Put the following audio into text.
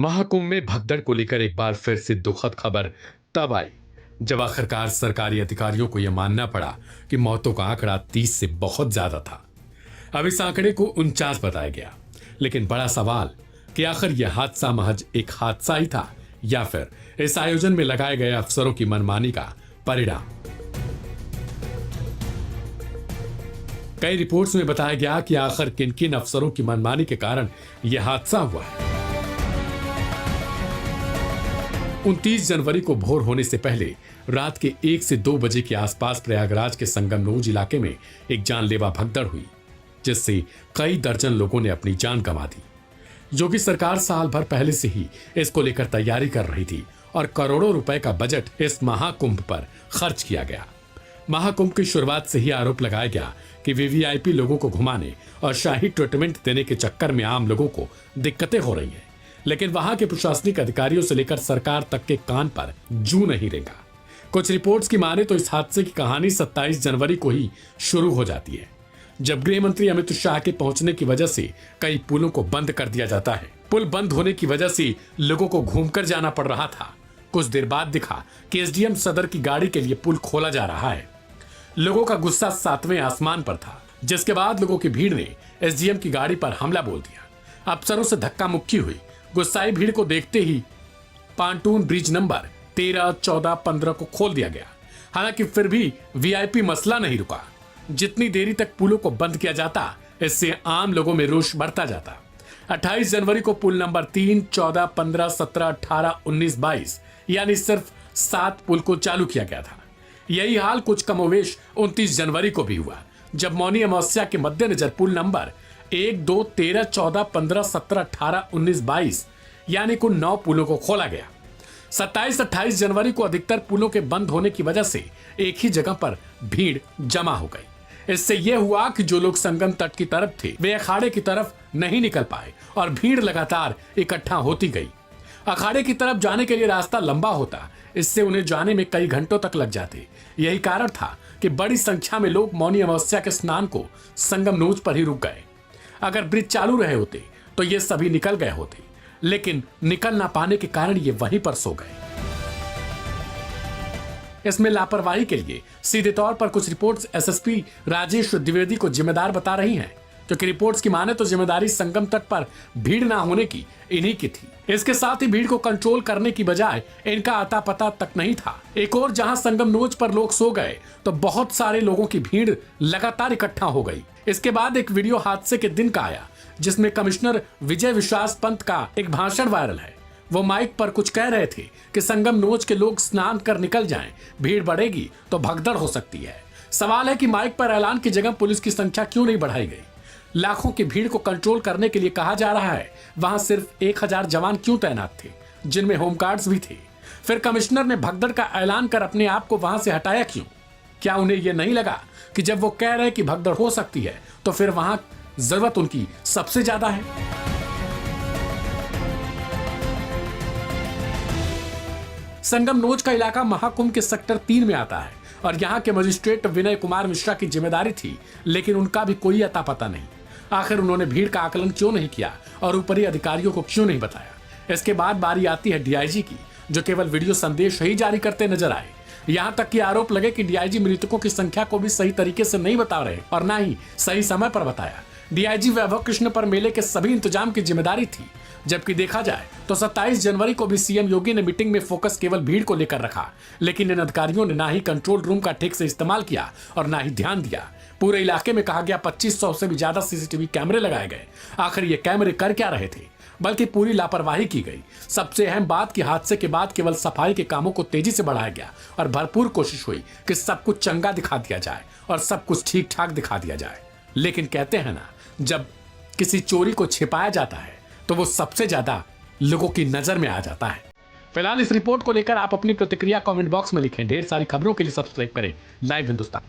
महाकुंभ में भगदड़ को लेकर एक बार फिर से दुखद खबर तब आई जब आखिरकार सरकारी अधिकारियों को यह मानना पड़ा कि मौतों का आंकड़ा 30 से बहुत ज्यादा था। अब इस आंकड़े को 49 बताया गया, लेकिन बड़ा सवाल कि आखिर यह हादसा महज एक हादसा ही था या फिर इस आयोजन में लगाए गए अफसरों की मनमानी का परिणाम। कई रिपोर्ट्स में बताया गया कि आखिर किन किन अफसरों की मनमानी के कारण यह हादसा हुआ है। 29 जनवरी को भोर होने से पहले रात के 1 से 2 बजे के आसपास प्रयागराज के संगमनोज इलाके में एक जानलेवा भगदड़ हुई, जिससे कई दर्जन लोगों ने अपनी जान गंवा दी। योगी सरकार साल भर पहले से ही इसको लेकर तैयारी कर रही थी और करोड़ों रुपए का बजट इस महाकुंभ पर खर्च किया गया। महाकुंभ की शुरुआत से ही आरोप लगाया गया कि वीवीआईपी लोगों को घुमाने और शाही ट्रीटमेंट देने के चक्कर में आम लोगों को दिक्कतें हो रही हैं, लेकिन वहां के प्रशासनिक अधिकारियों से लेकर सरकार तक के कान पर जू नहीं रेंगा। कुछ रिपोर्ट्स की माने तो इस हादसे की कहानी 27 जनवरी को ही शुरू हो जाती है, जब गृह मंत्री अमित शाह के पहुंचने की वजह से कई पुलों को बंद कर दिया जाता है। पुल बंद होने की वजह से लोगों को घूमकर जाना पड़ रहा था। कुछ देर बाद दिखा कि एसडीएम सदर की गाड़ी के लिए पुल खोला जा रहा है। लोगों का गुस्सा 7वें आसमान पर था, जिसके बाद लोगों की भीड़ ने एसडीएम की गाड़ी पर हमला बोल दिया। अफसरों से धक्का मुक्की हुई। गुस्साई भीड़ को देखते ही पांटून ब्रिज नंबर 13, 14, 15 को खोल दिया गया। हालांकि फिर भी वीआईपी मसला नहीं रुका। जितनी देरी तक पुलों को बंद किया जाता, इससे आम लोगों में रोष बढ़ता जाता। 28 जनवरी को पुल नंबर 3, 14, 15, 17, 18, 19, 22 यानी सिर्फ 7 पुल को चालू किया गया था। यही हाल कुछ कमोवेश 29 जनवरी को भी हुआ, जब मौनी अमावस्या के मद्देनजर पुल नंबर 1, 2, 13, 14, 15, 17, 18, 19, 22 यानी कुल 9 पुलों को खोला गया। 27-28 जनवरी को अधिकतर पुलों के बंद होने की वजह से एक ही जगह पर भीड़ जमा हो गई। इससे यह हुआ कि जो लोग संगम तट की तरफ थे वे अखाड़े की तरफ नहीं निकल पाए और भीड़ लगातार इकट्ठा होती गई। अखाड़े की तरफ जाने के लिए रास्ता लंबा होता, इससे उन्हें जाने में कई घंटों तक लग जाते। यही कारण था कि बड़ी संख्या में लोग मौनी अमावस्या के स्नान को संगमनोज पर ही रुक गए। अगर ब्रिज चालू रहे होते तो ये सभी निकल गए होते, लेकिन निकल ना पाने के कारण ये वहीं पर सो गए। इसमें लापरवाही के लिए सीधे तौर पर कुछ रिपोर्ट्स एसएसपी राजेश द्विवेदी को जिम्मेदार बता रही हैं, क्योंकि रिपोर्ट्स की माने तो जिम्मेदारी संगम तट पर भीड़ ना होने की इन्हीं की थी। इसके साथ ही भीड़ को कंट्रोल करने की बजाय इनका अता पता तक नहीं था। एक और जहां संगमनोज पर लोग सो गए तो बहुत सारे लोगों की भीड़ लगातार इकट्ठा हो गई। इसके बाद एक वीडियो हादसे के दिन का आया, जिसमें कमिश्नर विजय विश्वास पंत का एक भाषण वायरल है। वो माइक पर कुछ कह रहे थे कि संगमनोज के लोग स्नान कर निकल जाएं, भीड़ बढ़ेगी तो भगदड़ हो सकती है। सवाल है कि माइक पर ऐलान की जगह पुलिस की संख्या क्यों नहीं बढ़ाई गई? लाखों की भीड़ को कंट्रोल करने के लिए कहा जा रहा है, वहां सिर्फ 1000 जवान क्यों तैनात थे, जिनमें होमगार्ड्स भी थे? फिर कमिश्नर ने भगदड़ का ऐलान कर अपने आप को वहां से हटाया क्यों? क्या उन्हें यह नहीं लगा कि जब वो कह रहे कि भगदड़ हो सकती है तो फिर वहां जरूरत उनकी सबसे ज्यादा है? संगमनोज का इलाका महाकुंभ के सेक्टर 3 में आता है और यहाँ के मजिस्ट्रेट विनय कुमार मिश्रा की जिम्मेदारी थी, लेकिन उनका भी कोई अता पता नहीं। आखिर उन्होंने भीड़ का आकलन क्यों नहीं किया और ऊपरी अधिकारियों को क्यों नहीं बताया? इसके बाद बारी आती है डीआईजी की, जो केवल वीडियो संदेश ही जारी करते नजर आए। यहाँ तक कि आरोप लगे कि डीआईजी मृतकों की संख्या को भी सही तरीके से नहीं बता रहे और ना ही सही समय पर बताया। डीआईजी वैभव कृष्ण पर मेले के सभी इंतजाम की जिम्मेदारी थी, जबकि देखा जाए तो 27 जनवरी को भी सीएम योगी ने मीटिंग में फोकस केवल भीड़ को लेकर रखा, लेकिन इन अधिकारियों ने ना ही कंट्रोल रूम का ठीक से इस्तेमाल किया और ना ही ध्यान दिया। पूरे इलाके में कहा गया 2500 से भी ज्यादा सीसीटीवी कैमरे लगाए गए। आखिर ये कैमरे कर क्या रहे थे? बल्कि पूरी लापरवाही की गई। सबसे अहम बात कि हादसे के बाद केवल सफाई के कामों को तेजी से बढ़ाया गया और भरपूर कोशिश हुई कि सब कुछ चंगा दिखा दिया जाए और सब कुछ ठीक ठाक दिखा दिया जाए। लेकिन कहते हैं ना, जब किसी चोरी को छिपाया जाता है तो वो सबसे ज्यादा लोगों की नजर में आ जाता है। फिलहाल इस रिपोर्ट को लेकर आप अपनी प्रतिक्रिया कमेंट बॉक्स में लिखें। ढेर सारी खबरों के लिए सब्सक्राइब करें लाइव हिंदुस्तान।